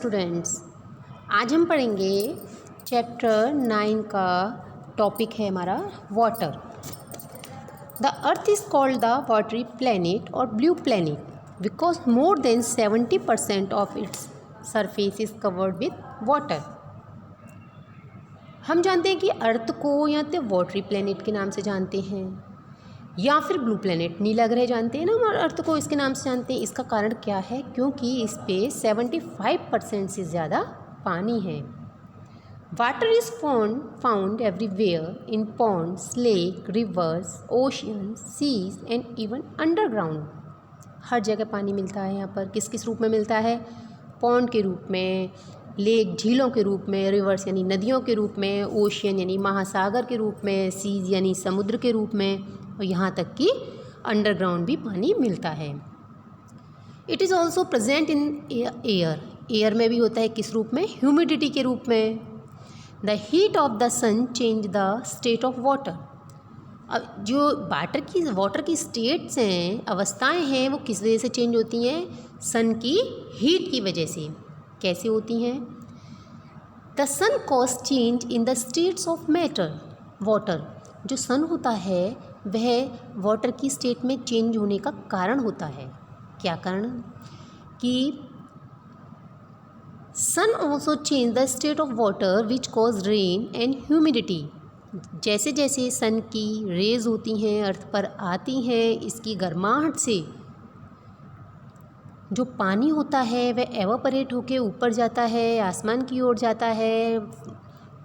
Students, आज हम पढ़ेंगे चैप्टर 9 का टॉपिक है हमारा water. The earth is called the watery planet और blue planet because more than 70% of its surface is covered with water. हम जानते हैं कि अर्थ को या तो वाटरी प्लैनेट के नाम से जानते हैं या फिर ब्लू प्लैनेट, नीला ग्रह जानते हैं ना, और अर्थ को इसके नाम से जानते हैं। इसका कारण क्या है? क्योंकि इस पे 75% से ज़्यादा पानी है। Water is found everywhere in ponds, lake, rivers, ocean, seas and even underground. हर जगह पानी मिलता है। यहाँ पर किस किस रूप में मिलता है? पॉन्ड के रूप में, लेक झीलों के रूप में, रिवर्स यानी नदियों के रूप में, ओशियन यानी महासागर के रूप में, सीज यानी समुद्र के रूप में, और यहाँ तक कि अंडरग्राउंड भी पानी मिलता है। It is also present in air. Air में भी होता है किस रूप में? ह्यूमिडिटी के रूप में। The heat of the sun change the state of water. अब जो वाटर की स्टेट्स हैं, अवस्थाएं हैं, वो किस वजह से चेंज होती हैं? सन की हीट की वजह से। कैसे होती हैं? The sun cause change in the states of matter water. जो सन होता है वह वाटर की स्टेट में चेंज होने का कारण होता है। क्या कारण? कि sun also change the state of water which cause rain and humidity. जैसे जैसे सन की रेज होती हैं, अर्थ पर आती हैं, इसकी गर्माहट से जो पानी होता है वह एवापोरेट होके ऊपर जाता है, आसमान की ओर जाता है,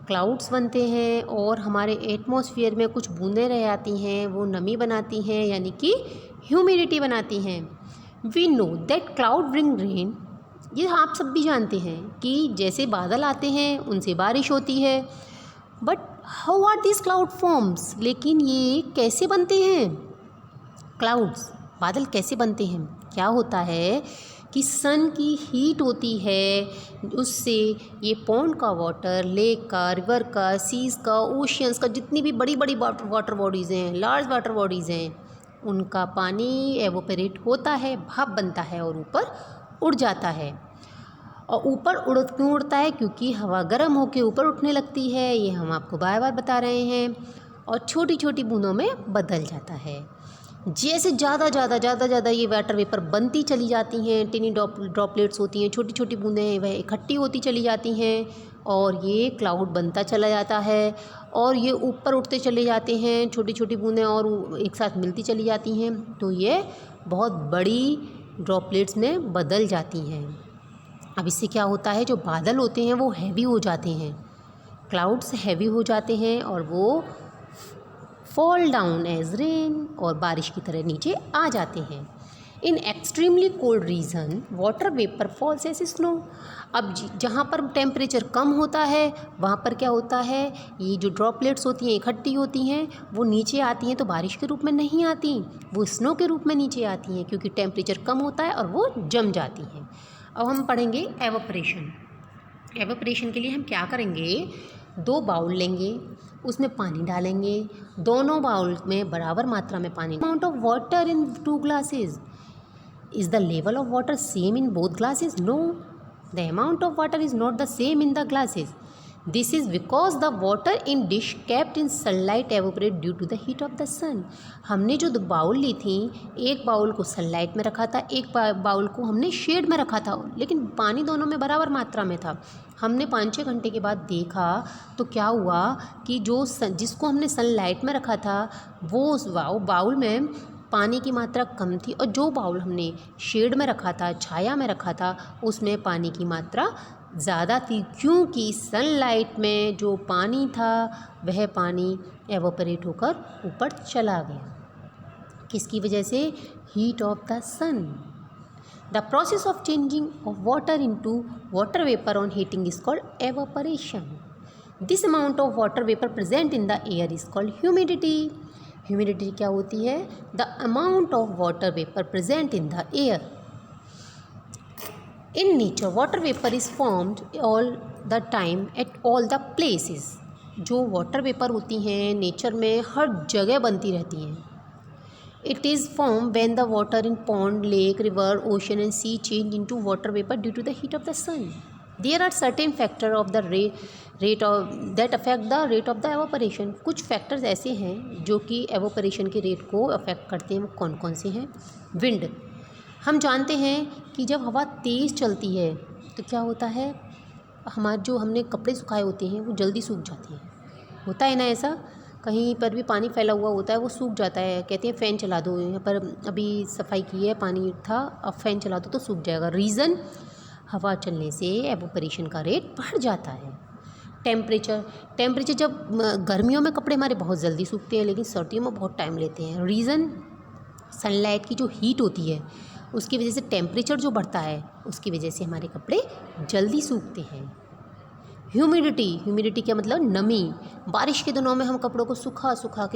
क्लाउड्स बनते हैं और हमारे एटमॉस्फेयर में कुछ बूंदें रह जाती हैं, वो नमी बनाती हैं यानी कि ह्यूमिडिटी बनाती हैं। We know that cloud bring rain. ये आप सब भी जानते हैं कि जैसे बादल आते हैं उनसे बारिश होती है। But how are this cloud forms? लेकिन ये कैसे बनते हैं? क्लाउड्स, बादल कैसे बनते हैं? क्या होता है कि सन की हीट होती है, उससे ये पॉन्ड का वाटर, लेक का, रिवर का, सीज का, ओशियंस का, जितनी भी बड़ी बड़ी वाटर बॉडीज़ हैं, लार्ज वाटर बॉडीज़ हैं, उनका पानी एवोपरेट होता है, भाप बनता है और ऊपर उड़ जाता है। और ऊपर क्यों उड़ता है? क्योंकि हवा गर्म होकर ऊपर उठने लगती है। ये हम आपको बार बार बता रहे हैं। और छोटी छोटी बूंदों में बदल जाता है। जैसे ज़्यादा ये वाटर वेपर बनती चली जाती हैं, टिनी ड्रॉपलेट्स होती हैं, छोटी छोटी बूंदें, वह इकट्ठी होती चली जाती हैं और ये क्लाउड बनता चला जाता है और ये ऊपर उठते चले जाते हैं, छोटी छोटी बूंदें और एक साथ मिलती चली जाती हैं, तो ये बहुत बड़ी ड्रॉपलेट्स में बदल जाती हैं। अब इससे क्या होता है? जो बादल होते हैं वो हैवी हो जाते हैं, क्लाउड्स हैवी हो जाते हैं और वो फॉल डाउन एज रेन और बारिश की तरह नीचे आ जाते हैं। In extremely cold region water vapour falls as snow. अब जहाँ पर टेम्परेचर कम होता है वहाँ पर क्या होता है? ये जो ड्रॉपलेट्स होती हैं इकट्ठी होती हैं, वो नीचे आती हैं तो बारिश के रूप में नहीं आती, वो स्नो के रूप में नीचे आती हैं क्योंकि टेम्परेचर कम होता है और वो जम जाती हैं। अब हम पढ़ेंगे एवोपरेशन। एवोपरेशन के लिए हम क्या करेंगे? 2 बाउल लेंगे, उसमें पानी डालेंगे, दोनों बाउल में बराबर मात्रा में पानी। Amount of water in 2 glasses। Is the level of water same in both glasses? No, the amount of water is not the same in the glasses. This is because the water in dish kept in sunlight evaporate due to the heat of the sun. हमने जो 2 bowl ली थी, एक bowl को sunlight में रखा था, एक bowl को हमने शेड में रखा था, लेकिन पानी दोनों में बराबर मात्रा में था। हमने 5-6 घंटे के बाद देखा तो क्या हुआ कि जिसको हमने सनलाइट में रखा था वो बाउल में पानी की मात्रा कम थी और जो बाउल हमने शेड में रखा था, छाया में रखा था, उसमें पानी की मात्रा ज़्यादा थी, क्योंकि सनलाइट में जो पानी था वह पानी एवोपरेट होकर ऊपर चला गया। किसकी वजह से? Heat of the sun. The process of changing of water into water vapour on heating is called evaporation. This amount of water vapour present in the air is called humidity. Humidity क्या होती है? The amount of water vapour present in the air. In nature, water vapor is formed all the time at all the places। जो water vapour होती हैं nature में हर जगह बनती रहती हैं। It is formed when the water in pond, lake, river, ocean and sea change into water vapor due to the heat of the sun। There are certain factor of the rate of that affect the rate of the evaporation. कुछ factors ऐसे हैं जो कि evaporation के rate को affect करते हैं। वो कौन कौन से हैं? विंड। हम जानते हैं कि जब हवा तेज़ चलती है तो क्या होता है, हमारे जो हमने कपड़े सुखाए होते हैं वो जल्दी सूख जाते हैं। होता है ना ऐसा? कहीं पर भी पानी फैला हुआ होता है वो सूख जाता है, कहते हैं फ़ैन चला दो, यहाँ पर अभी सफाई की है, पानी था, अब फ़ैन चला दो तो सूख जाएगा। रीज़न, हवा चलने से एवोपरेशन का रेट बढ़ जाता है। टेम्परेचर जब गर्मियों में कपड़े हमारे बहुत जल्दी सूखते हैं लेकिन सर्दियों में बहुत टाइम लेते हैं। रीज़न, सनलाइट की जो हीट होती है उसकी वजह से टेम्परेचर जो बढ़ता है उसकी वजह से हमारे कपड़े जल्दी सूखते हैं। ह्यूमिडिटी क्या मतलब? नमी। बारिश के दिनों में हम कपड़ों को सुखा सुखा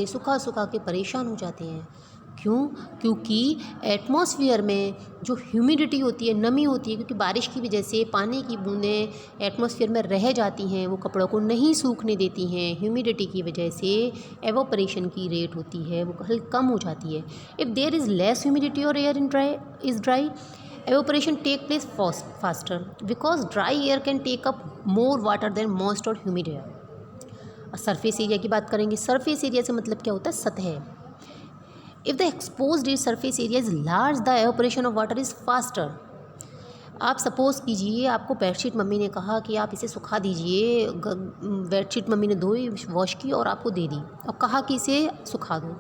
के परेशान हो जाते हैं। क्यों? क्योंकि एटमॉस्फेयर में जो ह्यूमिडिटी होती है, नमी होती है, क्योंकि बारिश की वजह से पानी की बूंदें एटमॉस्फेयर में रह जाती हैं, वो कपड़ों को नहीं सूखने देती हैं। ह्यूमिडिटी की वजह से एवोपरेशन की रेट होती है वो कम हो जाती है। If there is less humidity और air is dry, evaporation take place faster because dry air can take up more water than moist और humid air। सरफेस एरिया की बात करेंगे। सरफेस एरिया से मतलब क्या होता है? सतह। If the exposed surface area is large the evaporation of water is faster. आप सपोज़ कीजिए आपको बेडशीट मम्मी ने कहा कि आप इसे सुखा दीजिए, बेडशीट मम्मी ने धोई, वॉश की और आपको दे दी और कहा कि इसे सुखा दो।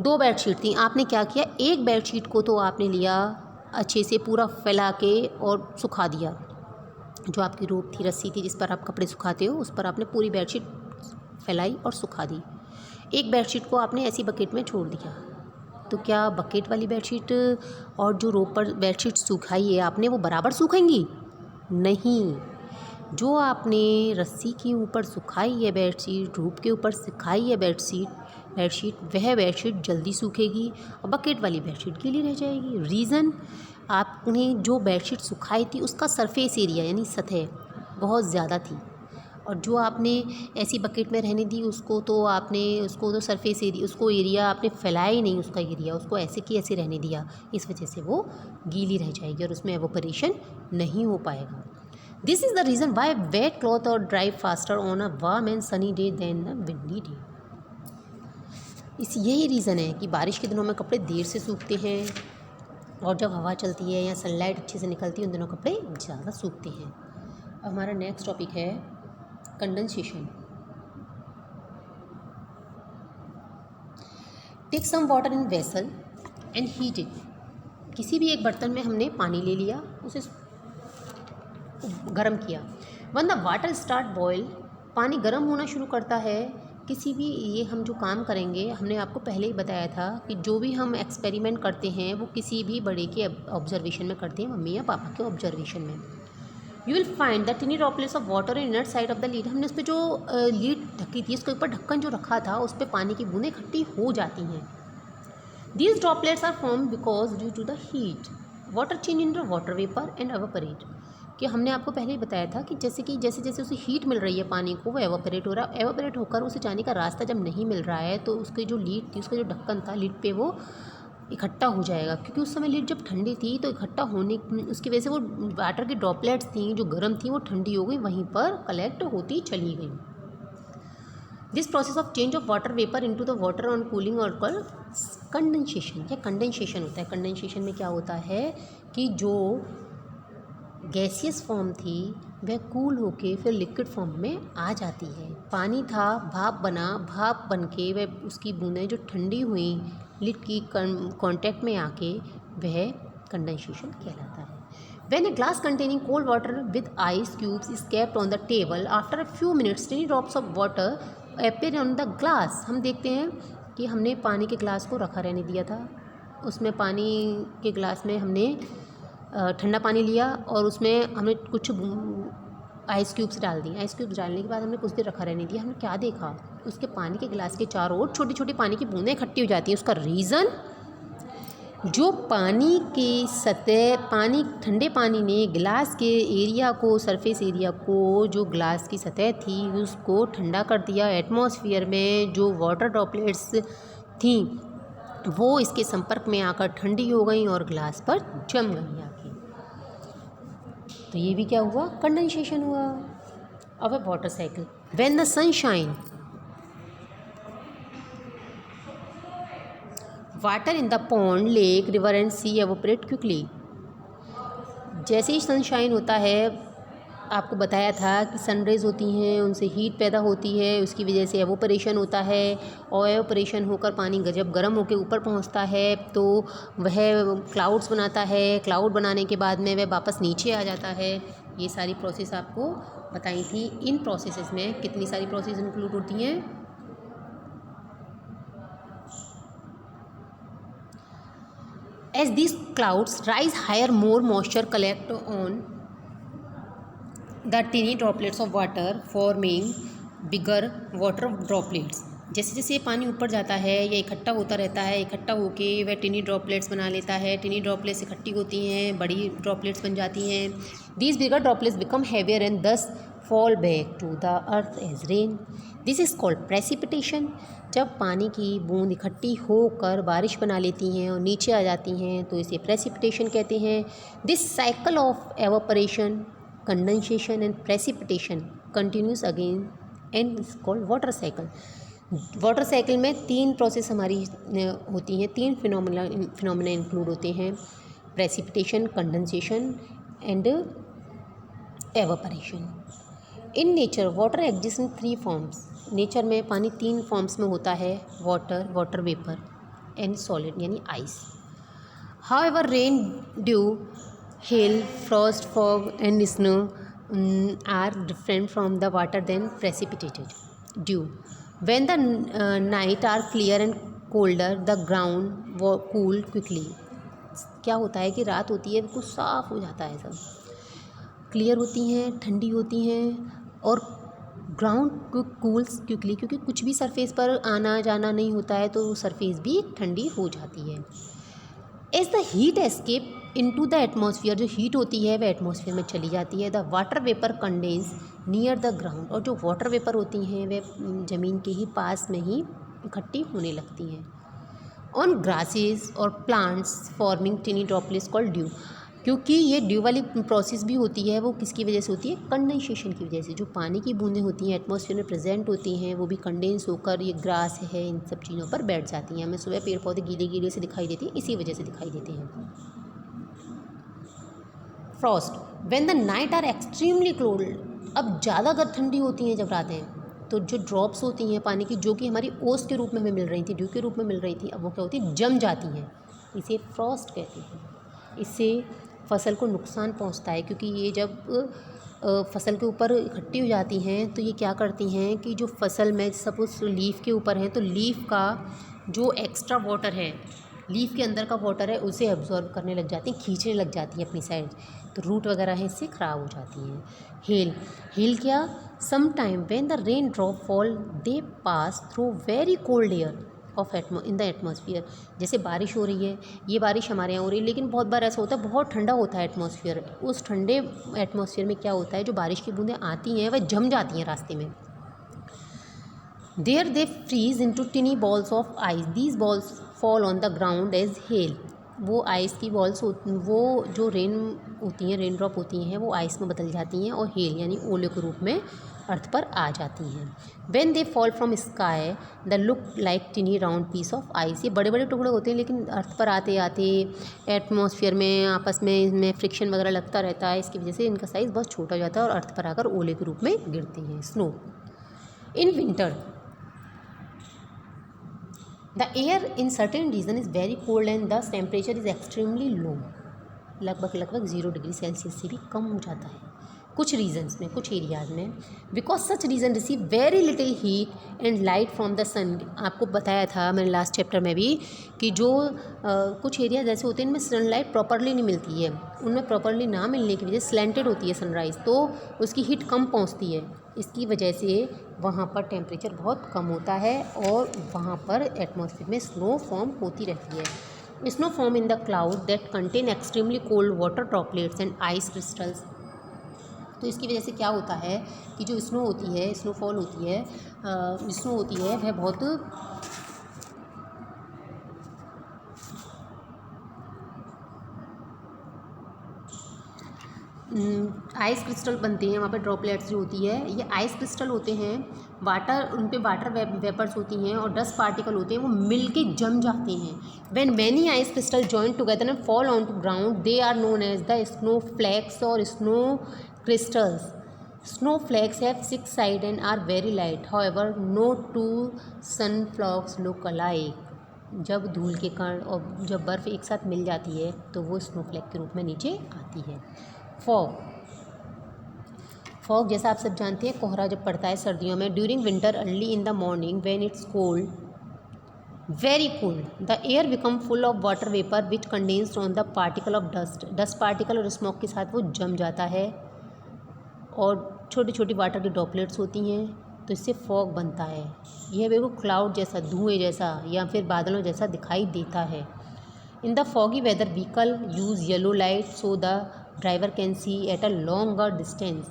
2 बेडशीट थी, आपने क्या किया, एक बेडशीट को तो आपने लिया अच्छे से पूरा फैला के और सुखा दिया। जो आपकी रोप थी, रस्सी थी जिस पर आप कपड़े सुखाते हो, उस पर आपने पूरी बेडशीट फैलाई और सुखा दी। एक बेडशीट को आपने ऐसी बकेट में छोड़ दिया, तो क्या बकेट वाली बेडशीट और जो रोप पर बेडशीट सुखाई है आपने वो बराबर सूखेंगी? नहीं। जो आपने रस्सी के ऊपर सुखाई है बेडशीट, रोप के ऊपर सुखाई है वह बेडशीट जल्दी सूखेगी और बकेट वाली बेडशीट गीली रह जाएगी। रीज़न, आपने जो बेडशीट सुखाई थी उसका सरफेस एरिया यानी सतह बहुत ज़्यादा थी और जो आपने ऐसी बकेट में रहने दी उसको तो सरफेस एरिया, उसको एरिया आपने फैलाया ही नहीं, उसका एरिया उसको ऐसे की ऐसे रहने दिया। इस वजह से वो गीली रह जाएगी और उसमें एवोपरेशन नहीं हो पाएगा। This is the reason why wet cloth और dry faster on a warm and sunny day than the windy day. यही रीज़न है कि बारिश के दिनों में कपड़े देर से सूखते हैं और जब हवा चलती है या सनलाइट अच्छे से निकलती है उन दिनों कपड़े ज़्यादा सूखते हैं। अब हमारा नेक्स्ट टॉपिक है condensation. Take some water in vessel and heat it. किसी भी एक बर्तन में हमने पानी ले लिया, उसे गर्म किया। When the water start boil, पानी गर्म होना शुरू करता है। किसी भी ये हम जो काम करेंगे, हमने आपको पहले ही बताया था कि जो भी हम एक्सपेरिमेंट करते हैं वो किसी भी बड़े के ऑब्जर्वेशन में करते हैं, मम्मी या पापा के ऑब्जर्वेशन में। You will find the टिनी droplets of water in inner side of the lead. हमने उस पर जो लीड ढकी थी, उसके ऊपर ढक्कन जो रखा था, उस पर पानी की बूंदें इकट्ठी हो जाती हैं। These droplets are form because due to the heat water change in water vapour and evaporate. कि हमने आपको पहले ही बताया था कि जैसे जैसे उसे हीट मिल रही है पानी को, वो एवोपरेट हो रहा है। एवोपरेट होकर उसे जाने का रास्ता जब नहीं मिल रहा है तो उसकी जो लीड थी, उसका जो ढक्कन था, लीड पे वो इकट्ठा हो जाएगा, क्योंकि उस समय लीड जब ठंडी थी तो इकट्ठा होने उसकी वजह से वो वाटर की ड्रॉपलेट्स थी जो गर्म थी वो ठंडी हो गई, वहीं पर कलेक्ट होती चली गई। This process of change of water vapour into the water on cooling और कॉल्ड कंडेंसेशन या कंडेंसेशन होता है। कंडेंसेशन में क्या होता है कि जो गैसियस फॉर्म थी वह कूल होके फिर लिक्विड फॉर्म में आ जाती है। पानी था, भाप बना, भाप बन के वह उसकी बूंदें जो ठंडी हुई लिड की कांटेक्ट में आके वह कंडेंसेशन कहलाता है। When a glass containing cold water with ice cubes is kept on the table, after a few minutes tiny drops of water appear on the glass। हम देखते हैं कि हमने पानी के ग्लास को रखा रहने दिया था, उसमें पानी के ग्लास में हमने ठंडा पानी लिया और उसमें हमने कुछ आइस क्यूब्स डाल दी। आइस क्यूब्स डालने के बाद हमने कुछ देर रखा रहने दिया। हमने क्या देखा, उसके पानी के गिलास के चारों ओर छोटी छोटी पानी की बूंदें इकट्ठी हो जाती हैं। उसका रीज़न, जो पानी की सतह, ठंडे पानी ने गिलास के एरिया को, सरफेस एरिया को, जो ग्लास की सतह थी उसको ठंडा कर दिया। एटमॉस्फेयर में जो वाटर ड्रॉपलेट्स थी वो इसके संपर्क में आकर ठंडी हो गई और ग्लास पर जम गई आके। तो ये भी क्या हुआ, कंडेंसेशन हुआ। अब है water cycle. When the sunshine, water in the pond, lake, river and sea evaporate quickly. जैसे ही सनशाइन होता है, आपको बताया था कि सनरेज होती हैं, उनसे हीट पैदा होती है, उसकी वजह से एवोपरेशन होता है और एवोपरेशन होकर पानी जब गर्म होकर ऊपर पहुंचता है तो वह क्लाउड्स बनाता है। क्लाउड बनाने के बाद में वह वापस नीचे आ जाता है। ये सारी प्रोसेस आपको बताई थी। इन प्रोसेसेस में कितनी सारी प्रोसेस इंक्लूड होती हैं? As these clouds rise higher, more moisture collect on the tiny droplets of water, forming bigger water droplets. जैसे जैसे ये पानी ऊपर जाता है, ये इकट्ठा होता रहता है, इकट्ठा होके वह टिनी ड्रॉपलेट्स बना लेता है। टिनी ड्रॉपलेट्स इकट्ठी होती हैं, बड़ी ड्रॉपलेट्स बन जाती हैं। These bigger droplets become heavier and thus fall back to the earth as rain. This is called precipitation. जब पानी की बूंद इकट्ठी होकर बारिश बना लेती हैं और नीचे आ जाती हैं तो इसे प्रेसिपिटेशन कहते हैं। This cycle of evaporation, condensation and precipitation continuous again and is called water cycle. Water cycle में 3 प्रोसेस हमारी होती हैं, 3 फिनोमेना इंक्लूड होते हैं, precipitation, condensation and evaporation. In nature water exist in 3 forms. Nature में पानी 3 फॉर्म्स में होता है, water, water vapour and solid यानी ice. However rain, dew, hail, frost, fog and snow are different from the water than precipitated dew. When the night are clear and colder, the ground cool quickly. क्या होता है कि रात होती है बिल्कुल साफ़ हो जाता है, सब क्लियर होती हैं, ठंडी होती हैं और ग्राउंड कूल्स क्विकली, क्योंकि कुछ भी सरफेस पर आना जाना नहीं होता है तो सरफेस भी ठंडी हो जाती है। As the heat escape into the atmosphere, जो हीट होती है वह एटमॉस्फेयर में चली जाती है। The water vapour condense near the ground, और जो वाटर वेपर होती हैं वे ज़मीन के ही पास में ही इकट्ठी होने लगती हैं। ऑन ग्रासेस और plants forming टिनी droplets called due. क्योंकि ये ड्यू वाली प्रोसेस भी होती है, वो किसकी वजह से होती है, कंडेंसेशन की वजह से। जो पानी की बूंदें होती हैं एटमॉस्फेयर में प्रेजेंट होती हैं, वो भी कंडेंस होकर ये ग्रास है इन सब चीज़ों पर बैठ जाती हैं। हमें सुबह पेड़ पौधे गीले गीले से दिखाई देती हैं, इसी वजह से दिखाई देते हैं। Frost, when the night are extremely cold, अब ज़्यादा अगर ठंडी होती हैं जब रातें, तो जो ड्रॉप्स होती हैं पानी की, जो कि हमारी ओस के रूप में हमें मिल रही थी, ड्यू के रूप में मिल रही थी, अब वो क्या होती है, जम जाती हैं। इसे फ्रॉस्ट कहते हैं। इससे फसल को नुकसान पहुंचता है, क्योंकि ये जब फसल के ऊपर इकट्ठी हो जाती हैं तो ये क्या करती हैं कि जो फसल में सपोज लीफ के ऊपर है तो लीफ का जो एक्स्ट्रा वाटर है, लीफ के अंदर का वाटर है, उसे एब्जॉर्ब करने लग जाती हैं, खींचने लग जाती हैं अपनी साइड, तो रूट वगैरह है इससे ख़राब हो जाती हैं। हेल, हेल क्या, some time when the rain drop fall they pass through very cold air of in the atmosphere. जैसे बारिश हो रही है, ये बारिश हमारे यहाँ हो रही है, लेकिन बहुत बार ऐसा होता है बहुत ठंडा होता है एटमॉस्फेयर। उस ठंडे एटमॉस्फेयर में क्या होता है, जो बारिश की बूंदें आती हैं वह जम जाती हैं रास्ते में। There they freeze into tiny balls of ice, these balls fall on the ground as hail. वो आइस की बॉल्स, वो जो रेन होती हैं, रेन ड्रॉप होती हैं, वो आइस में बदल जाती हैं और हेल यानी ओले के रूप में अर्थ पर आ जाती हैं। When they fall from sky the look like tiny round piece of ice. ये बड़े बड़े टुकड़े होते हैं, लेकिन अर्थ पर आते आते एटमॉस्फेयर में आपस में इनमें फ्रिक्शन वगैरह लगता रहता है, इसकी वजह से इनका साइज़ बहुत छोटा हो जाता है और अर्थ पर आकर ओले के रूप में गिरते हैं। Snow, in winter the air in certain region is very cold and this temperature is extremely low. लगभग 0 डिग्री सेल्सियस से भी कम हो जाता है कुछ रीजन्स में, कुछ एरियाज़ में। Because such region receive very little heat and light from the sun. आपको बताया था मैंने लास्ट चैप्टर में भी कि जो कुछ एरियाज ऐसे होते हैं इनमें सनलाइट प्रॉपरली नहीं मिलती है, उनमें प्रॉपरली ना मिलने की वजह से स्लैंटेड होती है सनराइज़, तो उसकी हीट कम पहुंचती है। इसकी वजह से वहाँ पर टेम्परेचर बहुत कम होता है और वहाँ पर एटमॉस्फेयर में स्नो फॉर्म होती रहती है। Snow form in the cloud that contain extremely cold water droplets and ice crystals. तो इसकी वजह से क्या होता है कि जो स्नो होती है, स्नोफॉल होती है, स्नो होती है वह बहुत आइस क्रिस्टल बनते हैं, वहाँ पे ड्रॉपलेट्स जो होती है ये आइस क्रिस्टल होते हैं। वाटर, उन पे वाटर वेपर्स होती हैं और डस्ट पार्टिकल होते हैं, वो मिल के जम जाते हैं। When many ice crystal join together and fall on to ground they are known as the snowflakes और snow crystals. Snowflakes have 6 sides and are very light. However, no two sunflakes look alike. जब धूल के कण और जब बर्फ़ एक साथ मिल जाती है तो वो स्नोफ्लैक के रूप में नीचे आती है। फॉग, फॉग जैसा आप सब जानते हैं कोहरा जब पड़ता है सर्दियों में। During winter early in the morning when it's cold, very cold, the air become full of water vapour which condensed on the particle of dust. Dust particle और स्मोक के साथ वो जम जाता है और छोटी छोटी वाटर की ड्रॉपलेट्स होती हैं, तो इससे फॉग बनता है। यह बिल्कुल क्लाउड जैसा, धुएँ जैसा या फिर बादलों जैसा दिखाई देता है। In the foggy weather vehicle use yellow light so the driver can see at a longer distance.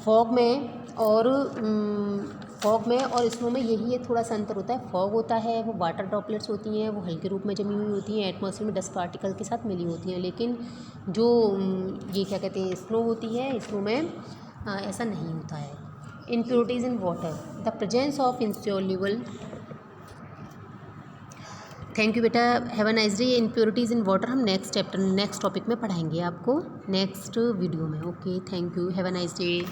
Fog में और स्नो में यही है थोड़ा सा अंतर होता है। फॉग होता है वो वाटर ड्रॉपलेट्स होती हैं, वो हल्के रूप में जमी हुई होती हैं, एटमॉस्फेयर में डस्ट पार्टिकल के साथ मिली होती हैं। लेकिन जो ये क्या कहते हैं स्नो होती है, स्नो में ऐसा नहीं होता है। Impurities in water, the presence of insoluble, thank you बेटा, have a nice day. Impurities in water हम नेक्स्ट टॉपिक में पढ़ाएंगे आपको नेक्स्ट वीडियो में। Okay, thank you, have a nice day.